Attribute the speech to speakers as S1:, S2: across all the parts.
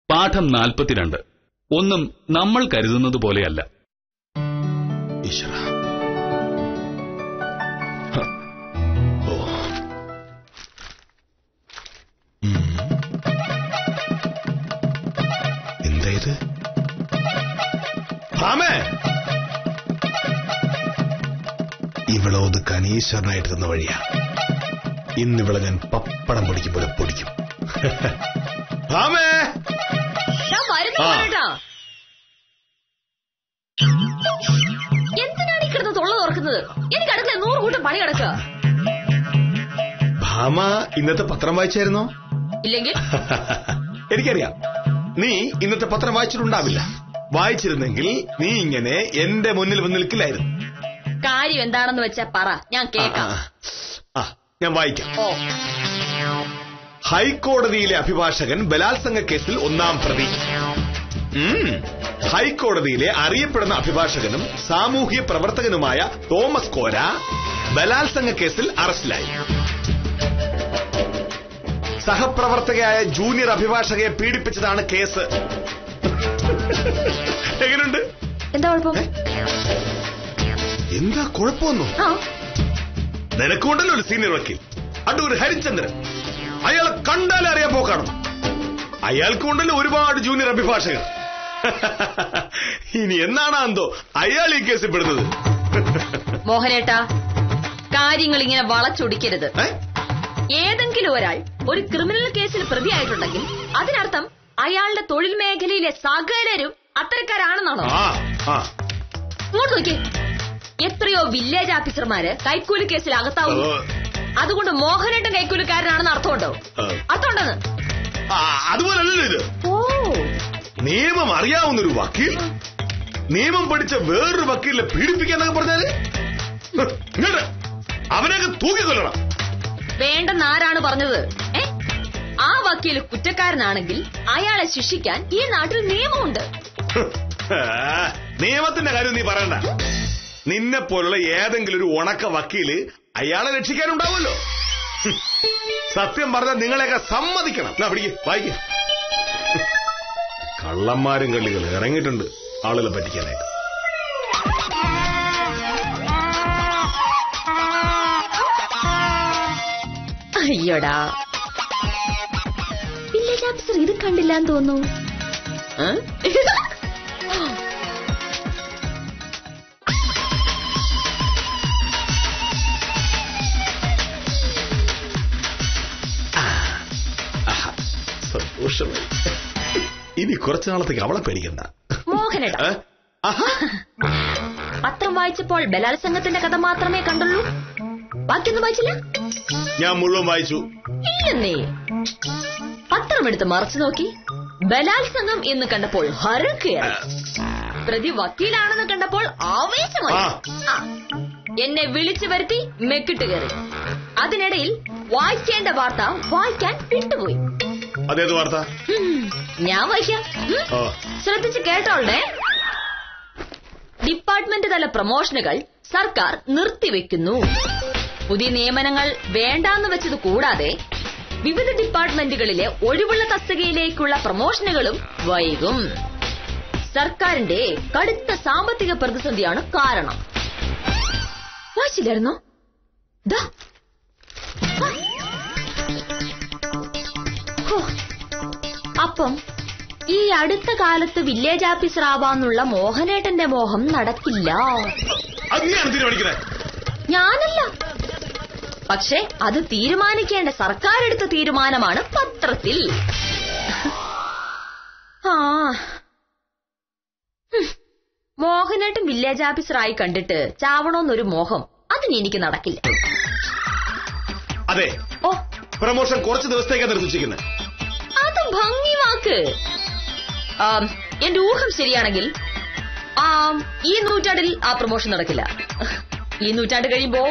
S1: പാഠം 42. ഒന്നും നമ്മൾ കരുതുന്നത് പോലെയല്ല.
S2: ഈശ്വര, എന്താ ഇത്? ഇവളെ ഒതുക്കാൻ ഈശ്വരനായിട്ട് തന്ന വഴിയാ. ഇന്നിവളെ ഞാൻ പപ്പടം പൊടിക്കും പോലെ പൊടിക്കും.
S3: എന്തിനാണ് ഈ കിടന്ന് തൊള്ള തുറക്കുന്നത്? എനിക്ക് അടുക്കള 100 കൂട്ടം പണി കിടക്കുക.
S2: ഭാമ ഇന്നത്തെ പത്രം വായിച്ചായിരുന്നോ?
S3: ഇല്ലെങ്കിൽ
S2: എനിക്കറിയാം, നീ ഇന്നത്തെ പത്രം വായിച്ചിട്ടുണ്ടാവില്ല. വായിച്ചിരുന്നെങ്കിൽ നീ ഇങ്ങനെ എന്റെ മുന്നിൽ വന്ന് നിൽക്കില്ലായിരുന്നു.
S3: കാര്യം എന്താണെന്ന് വെച്ചാ പറ, ഞാൻ കേൾക്കാം.
S2: ഞാൻ വായിക്കാം. ഹൈക്കോടതിയിലെ അഭിഭാഷകൻ ബലാത്സംഗ കേസിൽ 1-ാം പ്രതി. ഹൈക്കോടതിയിലെ അറിയപ്പെടുന്ന അഭിഭാഷകനും സാമൂഹ്യ പ്രവർത്തകനുമായ തോമസ് കോര ബലാത്സംഗ കേസിൽ അറസ്റ്റിലായി. സഹപ്രവർത്തകയായ ജൂനിയർ അഭിഭാഷകയെ പീഡിപ്പിച്ചതാണ് കേസ്. എങ്ങനെയുണ്ട്?
S3: എന്താ കുഴപ്പം?
S2: എന്താ കുഴപ്പമൊന്നും? നിനക്കുണ്ടല്ലോ ഒരു സീനിയർ വക്കീൽ, അടൂർ ഹരിചന്ദ്രൻ. അയാളെ കണ്ടാലേ അറിയാൻ പോക്കാണ്. അയാൾക്കുണ്ടല്ലോ ഒരുപാട് ജൂനിയർ അഭിഭാഷകർ. ഇനി എന്നാണോ എന്തോ അയാൾ ഈ കേസിൽ പെടുന്നത്.
S3: മോഹനേട്ടാ, കാര്യങ്ങൾ ഇങ്ങനെ വളച്ചൊടിക്കരുത്. ഏതെങ്കിലും ഒരാൾ ഒരു ക്രിമിനൽ കേസിൽ പ്രതിയായിട്ടുണ്ടെങ്കിൽ അതിനർത്ഥം അയാളുടെ തൊഴിൽ മേഖലയിലെ സകലരും അത്തരക്കാരാണെന്നാണോ? ഇങ്ങോട്ട് നോക്കി, എത്രയോ വില്ലേജ് ഓഫീസർമാര് കൈക്കൂലി കേസിൽ അകത്താവുന്നു. അതുകൊണ്ട് മോഹനേട്ടൻ കൈക്കൂലിക്കാരനാണെന്ന് അർത്ഥമുണ്ടോ? അർത്ഥമുണ്ടെന്ന്.
S2: അതുപോലല്ലോ ഇത്. നിയമം അറിയാവുന്നൊരു വക്കീൽ നിയമം പഠിച്ച വേറൊരു വക്കീലിനെ പീഡിപ്പിക്കാന്നൊക്കെ പറഞ്ഞാല് അവനൊക്കെ തൂക്കിക്കൊല്ലണം.
S3: വേണ്ടെന്നാരാണ് പറഞ്ഞത്? ആ വക്കീൽ കുറ്റക്കാരനാണെങ്കിൽ അയാളെ ശിക്ഷിക്കാൻ ഈ നാട്ടിൽ നിയമമുണ്ട്.
S2: നിയമത്തിന്റെ കാര്യം നീ പറയണ്ട. നിന്നെ പോലുള്ള ഏതെങ്കിലും ഒരു ഉണക്ക വക്കീല് അയാളെ രക്ഷിക്കാനുണ്ടാവുമല്ലോ. സത്യം പറഞ്ഞാൽ നിങ്ങളെയൊക്കെ സമ്മതിക്കണം. വായിക്ക. കള്ളന്മാരും കള്ളികൾ ഇറങ്ങിയിട്ടുണ്ട് ആളുകളെ പറ്റിക്കാനായിട്ട്.
S3: അയ്യോടാ, വില്ലേജ് ഓഫീസർ ഇത് കണ്ടില്ലാന്ന് തോന്നുന്നു.
S2: സന്തോഷമായി. ഇനി കുറച്ചു നാളത്തേക്ക് അവളെ പേടിക്കണ്ട.
S3: മോഹനേട്ടാ, പത്രം വായിച്ചപ്പോൾ ബലാത്സംഗത്തിന്റെ കഥ മാത്രമേ കണ്ടുള്ളൂ, ബാക്കിയൊന്നും വായിച്ചില്ല?
S2: ഞാൻ മുഴുവൻ വായിച്ചു.
S3: ഇല്ലെന്നേ. പത്രം എടുത്ത് മറച്ചു നോക്കി ബലാത്സംഗം എന്ന് കണ്ടപ്പോൾ ഹരക്കേറി, പ്രതി വക്കീലാണെന്ന് കണ്ടപ്പോൾ ആവേശമായി. എന്നെ വിളിച്ചു വരുത്തി മെക്കിട്ട് കയറി. അതിനിടയിൽ വായിക്കേണ്ട വാർത്ത വായിക്കാൻ വിട്ടുപോയി.
S2: അതേത് വാർത്ത?
S3: ഞാൻ വായിക്കാം, ശ്രദ്ധിച്ച് കേട്ടോളേ. ഡിപ്പാർട്ട്മെന്റ് തല പ്രമോഷനുകൾ സർക്കാർ നിർത്തിവെക്കുന്നു. പുതിയ നിയമനങ്ങൾ വേണ്ടാന്ന് വെച്ചത് കൂടാതെ വിവിധ ഡിപ്പാർട്ട്മെന്റുകളിലെ ഒഴിവുള്ള തസ്തികയിലേക്കുള്ള പ്രമോഷനുകളും വൈകും. സർക്കാരിന്റെ കടുത്ത സാമ്പത്തിക പ്രതിസന്ധിയാണ് കാരണം. വായിച്ചില്ലായിരുന്നോ? അപ്പം ഈ അടുത്ത കാലത്ത് വില്ലേജ് ഓഫീസർ ആവാന്നുള്ള മോഹനേട്ടന്റെ മോഹം നടക്കില്ല. ഞാനല്ല, പക്ഷെ അത് തീരുമാനിക്കേണ്ട സർക്കാർ എടുത്ത തീരുമാനമാണ് പത്രത്തിൽ. മോഹനേട്ടൻ വില്ലേജ് ഓഫീസറായി കണ്ടിട്ട് ചാവണോന്നൊരു മോഹം അതിന് എനിക്ക് നടക്കില്ല.
S2: അതെ, പ്രമോഷൻ കുറച്ച് ദിവസത്തേക്കാണ് നിർദ്ദേശിക്കുന്നത്.
S3: അത് ഭംഗി വാക്ക്. എന്റെ ഊഹം ശരിയാണെങ്കിൽ ഈ നൂറ്റാണ്ടിൽ ആ പ്രമോഷൻ നടക്കില്ല. ഈ നൂറ്റാണ്ട് കഴിയുമ്പോ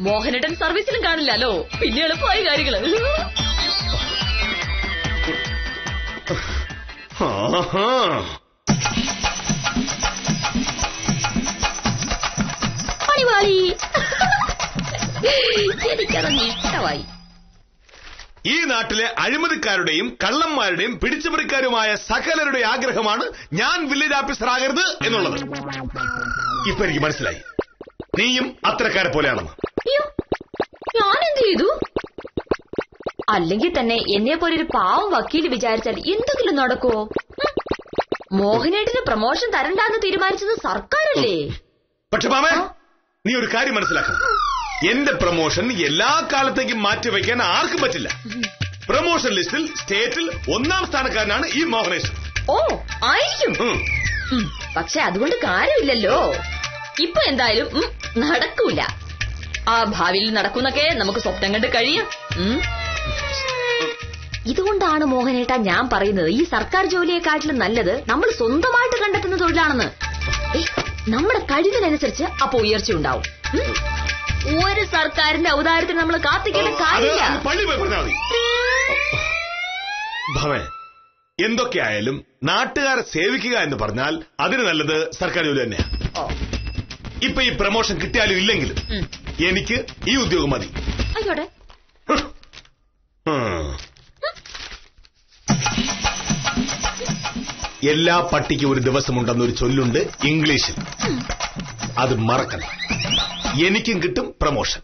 S3: മോഹനേട്ടൻ സർവീസിലും കാണില്ലല്ലോ. പിന്നെ എളുപ്പമായി കാര്യങ്ങള്. പണിവാളി, എനിക്കതൊന്ന് ഇഷ്ടമായി.
S2: ഈ നാട്ടിലെ അഴിമതിക്കാരുടെയും കള്ളന്മാരുടെയും പിടിച്ചുപറിക്കാരുമായ സകലരുടെ ആഗ്രഹമാണ് ഞാൻ വില്ലേജ് ഓഫീസർ ആകരുത് എന്നുള്ളത്. ഇപ്പൊ എനിക്ക് മനസ്സിലായി, നീയും അത്തരക്കാരെ പോലെയാണെന്ന്.
S3: ഞാൻ എന്ത് ചെയ്തു? അല്ലെങ്കിൽ തന്നെ എന്നെ പോലെ ഒരു പാവം വക്കീല് വിചാരിച്ചാൽ എന്തെങ്കിലും നടക്കുവോ? മോഹനേട്ടന് പ്രമോഷൻ തരണ്ടെന്ന് തീരുമാനിച്ചത് സർക്കാരല്ലേ?
S2: പക്ഷെ മാമേ, നീ ഒരു കാര്യം മനസ്സിലാക്കണം. എന്റെ പ്രമോഷൻ എല്ലാ കാലത്തേക്കും മാറ്റിവെക്കാൻ ആർക്കും പറ്റില്ല. പ്രമോഷൻ ലിസ്റ്റിൽ സ്റ്റേറ്റിൽ 1ാം സ്ഥാനക്കാരനാണ് ഈ മോഹനേശൻ.
S3: ഓ, ആയിരിക്കും. പക്ഷെ അതുകൊണ്ട് കാര്യമില്ലല്ലോ. ഇപ്പൊ എന്തായാലും നടക്കൂല. ആ ഭാവിയിൽ നടക്കുന്നൊക്കെ നമുക്ക് സ്വപ്നം കണ്ട് കഴിയാം. ഇതുകൊണ്ടാണ് മോഹനേട്ടാ ഞാൻ പറയുന്നത്, ഈ സർക്കാർ ജോലിയെക്കാട്ടിലും നല്ലത് നമ്മൾ സ്വന്തമായിട്ട് കണ്ടെത്തുന്ന തൊഴിലാണെന്ന്. നമ്മുടെ കഴിവിനനുസരിച്ച് അപ്പൊ ഉയർച്ച ഉണ്ടാവും. ഒരു സർക്കാരിന്റെ ഔദാര്യത്തിന് നമ്മൾ കാത്തിക്കേണ്ട കാര്യമില്ല.
S2: ഭവേ, എന്തൊക്കെയായാലും നാട്ടുകാരെ സേവിക്കുക എന്ന് പറഞ്ഞാൽ അതിന് നല്ലത് സർക്കാർ ജോലി തന്നെയാണ്. ഇപ്പൊ ഈ പ്രമോഷൻ കിട്ടിയാലും ഇല്ലെങ്കിലും എനിക്ക് ഈ ഉദ്യോഗം മതി.
S3: ആയിക്കോട്ടെ.
S2: എല്ലാ പട്ടിക്കും ഒരു ദിവസമുണ്ടെന്നൊരു ചൊല്ലുണ്ട് ഇംഗ്ലീഷിൽ. അത് മറക്കണം. എനിക്കും കിട്ടും പ്രമോഷൻ.